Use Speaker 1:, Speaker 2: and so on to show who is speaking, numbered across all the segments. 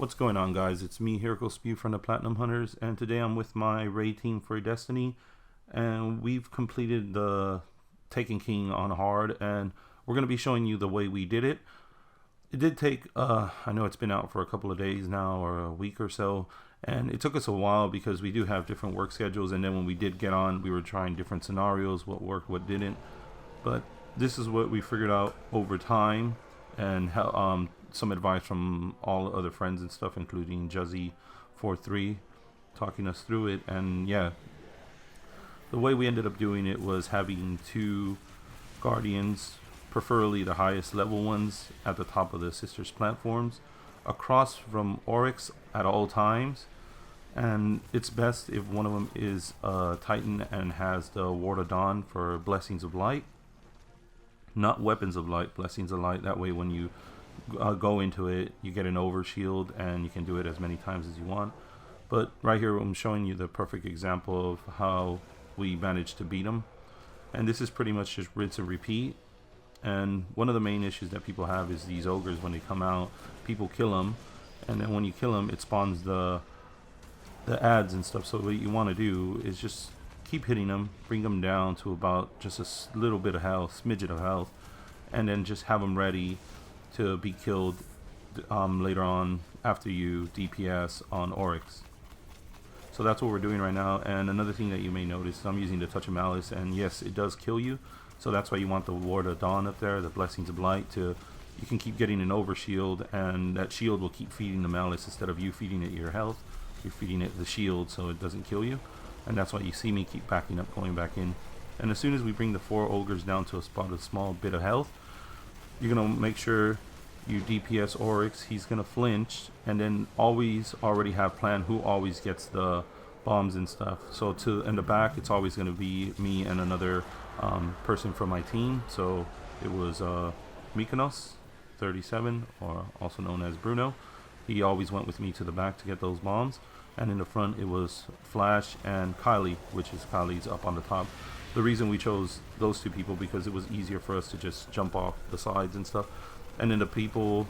Speaker 1: What's going on, guys? It's me, Hero Spew from the Platinum Hunterz, and today I'm with my raid team for Destiny, and we've completed the Taken King on hard, and we're going to be showing you the way we did it. It did take, I know it's been out for a couple of days now, or a week or so, and it took us a while because we do have different work schedules, and then when we did get on, we were trying different scenarios, what worked, what didn't, but this is what we figured out over time, and how, some advice from all other friends and stuff, including Juzzy43 talking us through it. And yeah, the way we ended up doing it was having two guardians, preferably the highest level ones, at the top of the sisters platforms, across from Oryx at all times. And it's best if one of them is a Titan and has the Ward of Dawn for Blessings of Light, not Weapons of Light, Blessings of Light. That way when you go into it, you get an overshield and you can do it as many times as you want. But right here I'm showing you the perfect example of how we managed to beat them, and this is pretty much just rinse and repeat. And one of the main issues that people have is these ogres. When they come out, people kill them, and then when you kill them, it spawns the ads and stuff. So what you want to do is just keep hitting them, bring them down to about just a little bit of health, smidget of health, and then just have them ready to be killed later on after you DPS on Oryx. So that's what we're doing right now. And another thing that you may notice is I'm using the Touch of Malice, and yes, it does kill you. So that's why you want the Ward of Dawn up there, the Blessings of Light, to you can keep getting an overshield, and that shield will keep feeding the Malice instead of you feeding it your health. You're feeding it the shield so it doesn't kill you. And that's why you see me keep backing up, going back in. And as soon as we bring the 4 ogres down to a spot, a small bit of health, you're going to make sure you DPS Oryx. He's going to flinch, and then always already have planned who always gets the bombs and stuff. So in the back, it's always going to be me and another person from my team. So it was Mykonos 37, or also known as Bruno. He always went with me to the back to get those bombs. And in the front, it was Flash and Kylie, which is Kylie's up on the top. The reason we chose those two people because it was easier for us to just jump off the sides and stuff. And then the people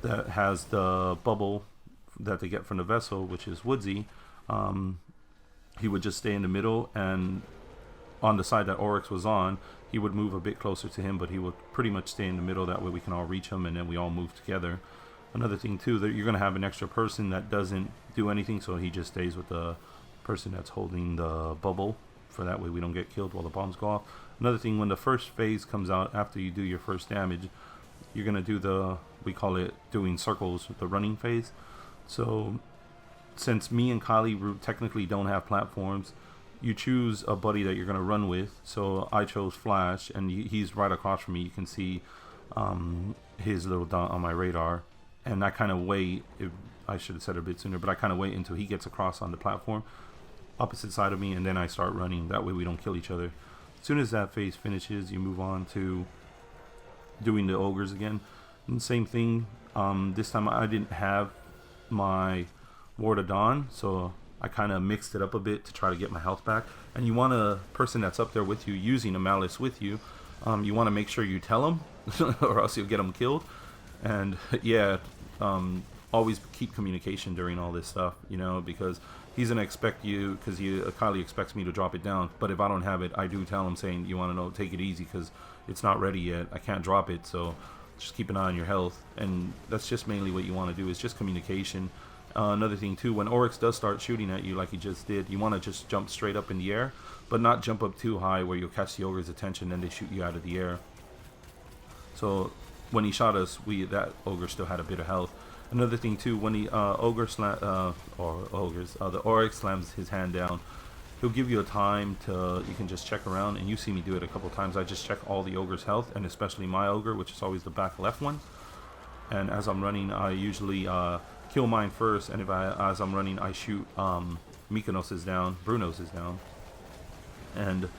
Speaker 1: that has the bubble that they get from the vessel, which is Woodsy, he would just stay in the middle, and on the side that Oryx was on, he would move a bit closer to him, but he would pretty much stay in the middle. That way we can all reach him, and then we all move together. Another thing too, that you're going to have an extra person that doesn't do anything, so he just stays with the person that's holding the bubble, for that way we don't get killed while the bombs go off. Another thing, when the first phase comes out after you do your first damage, you're going to do the, we call it doing circles, the running phase. So since me and Kylie technically don't have platforms, you choose a buddy that you're going to run with. So I chose Flash, and he's right across from me. You can see his little dot on my radar, and I kind of wait, I should have said it a bit sooner, but I kind of wait until he gets across on the platform opposite side of me, and then I start running. That way we don't kill each other. As soon as that phase finishes, you move on to doing the ogres again. And same thing, this time I didn't have my Ward of Dawn, so I kind of mixed it up a bit to try to get my health back. And you want a person that's up there with you using a Malice with you, you want to make sure you tell them or else you'll get them killed. And yeah, always keep communication during all this stuff, you know, because he's gonna expect you, because Kylie expects me to drop it down, but if I don't have it, I do tell him saying, you want to know, take it easy because it's not ready yet, I can't drop it, so just keep an eye on your health. And that's just mainly what you want to do, is just communication. Another thing too, when Oryx does start shooting at you like he just did, you want to just jump straight up in the air, but not jump up too high where you'll catch the ogre's attention and they shoot you out of the air. So when he shot us, that ogre still had a bit of health. Another thing too, when the the Oryx slams his hand down, he'll give you a time to, you can just check around, and you see me do it a couple times. I just check all the ogre's health, and especially my ogre, which is always the back left one. And as I'm running, I usually kill mine first, and as I'm running, I shoot Mykonos is down, Bruno's is down, and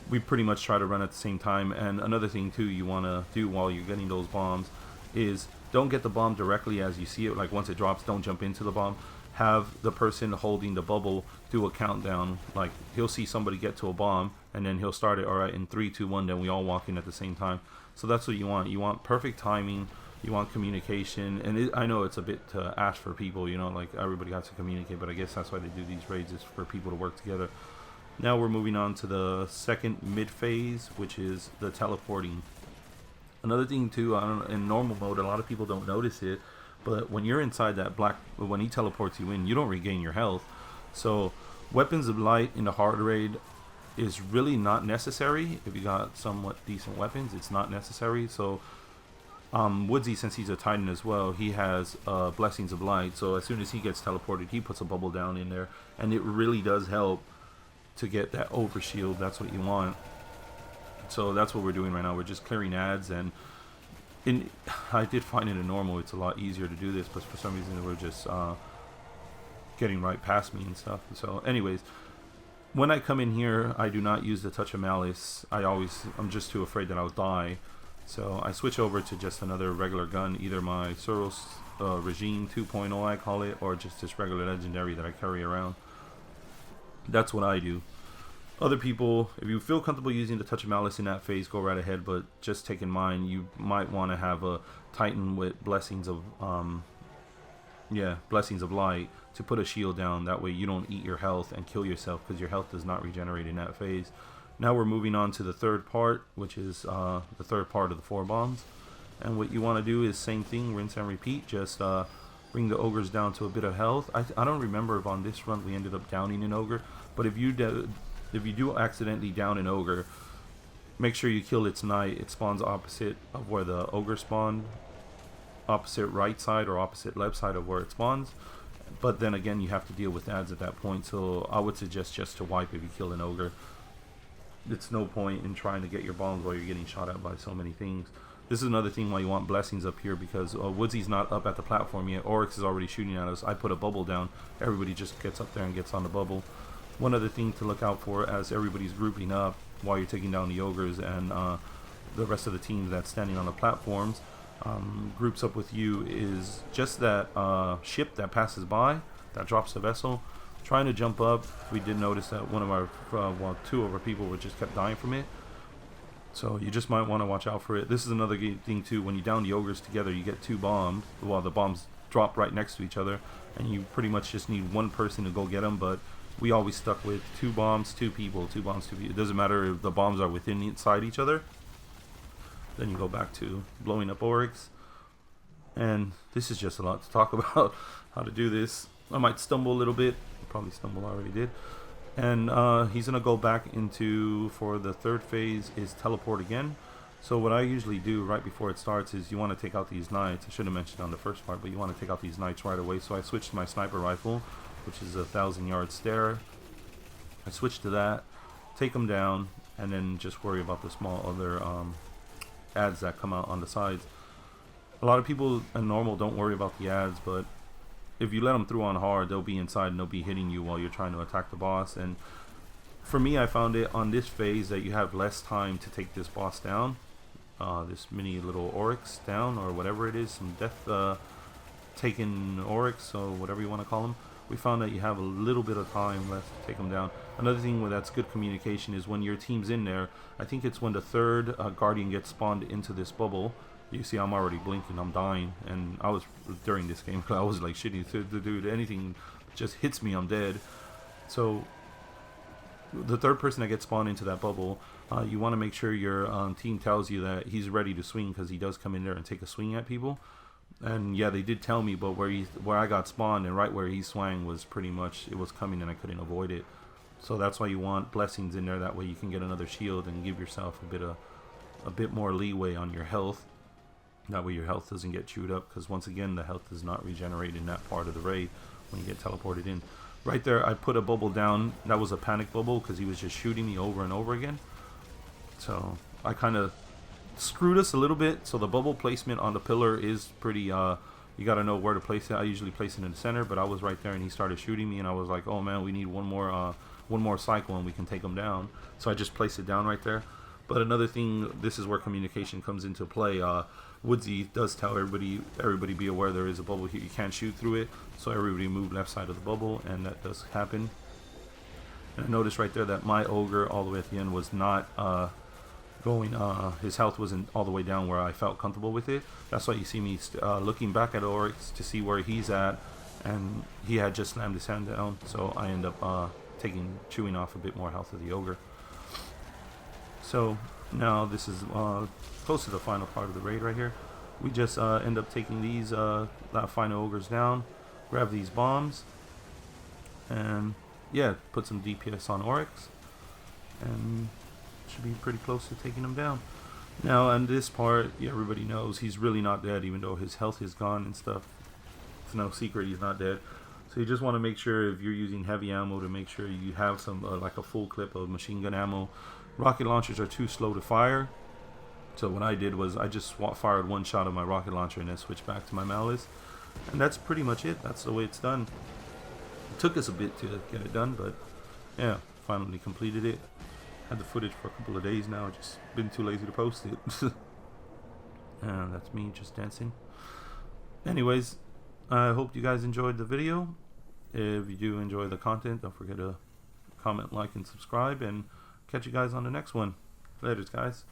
Speaker 1: we pretty much try to run at the same time. And another thing too you want to do while you're getting those bombs is don't get the bomb directly as you see it. Like once it drops, don't jump into the bomb. Have the person holding the bubble do a countdown. Like he'll see somebody get to a bomb, and then he'll start it, all right, in 3, 2, 1, then we all walk in at the same time. So that's what you want. You want perfect timing You want communication, and I know it's a bit to ask for people, you know, like everybody has to communicate, but I guess that's why they do these raids, is for people to work together. Now we're moving on to the second mid phase, which is the teleporting. Another thing too, in normal mode, a lot of people don't notice it, but when you're inside that black, when he teleports you in, you don't regain your health. So weapons of light in the hard raid is really not necessary. If you got somewhat decent weapons, it's not necessary. So Woodsy, since he's a Titan as well, he has blessings of light. So as soon as he gets teleported, he puts a bubble down in there, and it really does help to get that overshield. That's what you want. So that's what we're doing right now. We're just clearing ads, and I did find it in normal it's a lot easier to do this, but for some reason they were just getting right past me and stuff. So anyways, when I come in here, I do not use the Touch of Malice. I'm just too afraid that I'll die. So I switch over to just another regular gun, either my Suros Regime 2.0 I call it, or just this regular legendary that I carry around. That's what I do. Other people, if you feel comfortable using the Touch of Malice in that phase, go right ahead, but just take in mind you might want to have a Titan with blessings of blessings of light to put a shield down. That way you don't eat your health and kill yourself, because your health does not regenerate in that phase. Now we're moving on to the third part, which is the third part of the 4 bombs. And what you want to do is same thing, rinse and repeat. Just bring the ogres down to a bit of health. I don't remember if on this run we ended up downing an ogre, but if you do accidentally down an ogre, make sure you kill its knight. It spawns opposite of where the ogre spawned, opposite right side or opposite left side of where it spawns. But then again, you have to deal with ads at that point, so I would suggest just to wipe if you kill an ogre. It's no point in trying to get your bombs while you're getting shot at by so many things. This is another thing why you want blessings up here, because Woodsy's not up at the platform yet. Oryx is already shooting at us. I put a bubble down. Everybody just gets up there and gets on the bubble. One other thing to look out for as everybody's grouping up while you're taking down the ogres and the rest of the teams that's standing on the platforms groups up with you is just that ship that passes by, that drops the vessel. Trying to jump up, we did notice that one of our, two of our people were just kept dying from it. So you just might want to watch out for it. This is another thing too, when you down the ogres together, you get 2 bombs, while the bombs drop right next to each other, and you pretty much just need one person to go get them, but we always stuck with 2 bombs, 2 people, 2 bombs, 2 people. It doesn't matter if the bombs are inside each other. Then you go back to blowing up Oryx. And this is just a lot to talk about, how to do this. I might stumble a little bit. Probably stumble, I already did. And he's gonna go back into, for the third phase, is teleport again. So what I usually do right before it starts is you want to take out these knights. I should have mentioned on the first part, but you want to take out these knights right away. So I switched to my sniper rifle, which is a 1,000-yard stare. I switch to that, take them down, and then just worry about the small other ads that come out on the sides. A lot of people in normal don't worry about the ads, but if you let them through on hard, they'll be inside and they'll be hitting you while you're trying to attack the boss. And for me, I found it on this phase that you have less time to take this boss down, this mini little Oryx down, or whatever it is, some death taken Oryx, or whatever you want to call them. We found that you have a little bit of time left to take them down. Another thing where that's good communication is when your team's in there, I think it's when the third Guardian gets spawned into this bubble. You see I'm already blinking, I'm dying, and I was, during this game, I was like shitty to dude, anything just hits me, I'm dead. So the third person that gets spawned into that bubble, you want to make sure your team tells you that he's ready to swing, because he does come in there and take a swing at people. And yeah, they did tell me, but where I got spawned and right where he swung was pretty much, it was coming and I couldn't avoid it. So that's why you want blessings in there, that way you can get another shield and give yourself a bit more leeway on your health. That way your health doesn't get chewed up, because once again the health does not regenerate in that part of the raid when you get teleported in. Right there I put a bubble down. That was a panic bubble because he was just shooting me over and over again. So I kind of screwed us a little bit. So the bubble placement on the pillar is pretty, you got to know where to place it. I usually place it in the center, but I was right there and he started shooting me and I was like, oh man, we need one more cycle and we can take him down. So I just placed it down right there. But another thing, this is where communication comes into play. Woodsy does tell everybody be aware there is a bubble here, you can't shoot through it, so everybody move left side of the bubble, and that does happen. And I noticed right there that my ogre all the way at the end was not going, his health wasn't all the way down where I felt comfortable with it. That's why you see me looking back at Oryx to see where he's at, and he had just slammed his hand down, so I end up chewing off a bit more health of the ogre. So now this is close to the final part of the raid right here. We just end up taking these final ogres down, grab these bombs, and yeah, put some DPS on Oryx, and should be pretty close to taking him down. Now on this part, yeah, everybody knows he's really not dead, even though his health is gone and stuff. It's no secret he's not dead. So you just want to make sure, if you're using heavy ammo, to make sure you have some like a full clip of machine gun ammo. Rocket launchers are too slow to fire, so what I did was I just fired one shot of my rocket launcher and then switched back to my malice, and that's pretty much it. That's the way it's done. It took us a bit to get it done, but yeah, finally completed it. Had the footage for a couple of days now, just been too lazy to post it. And that's me just dancing. Anyways, I hope you guys enjoyed the video. If you do enjoy the content, don't forget to comment, like, and subscribe, and catch you guys on the next one. Later, guys.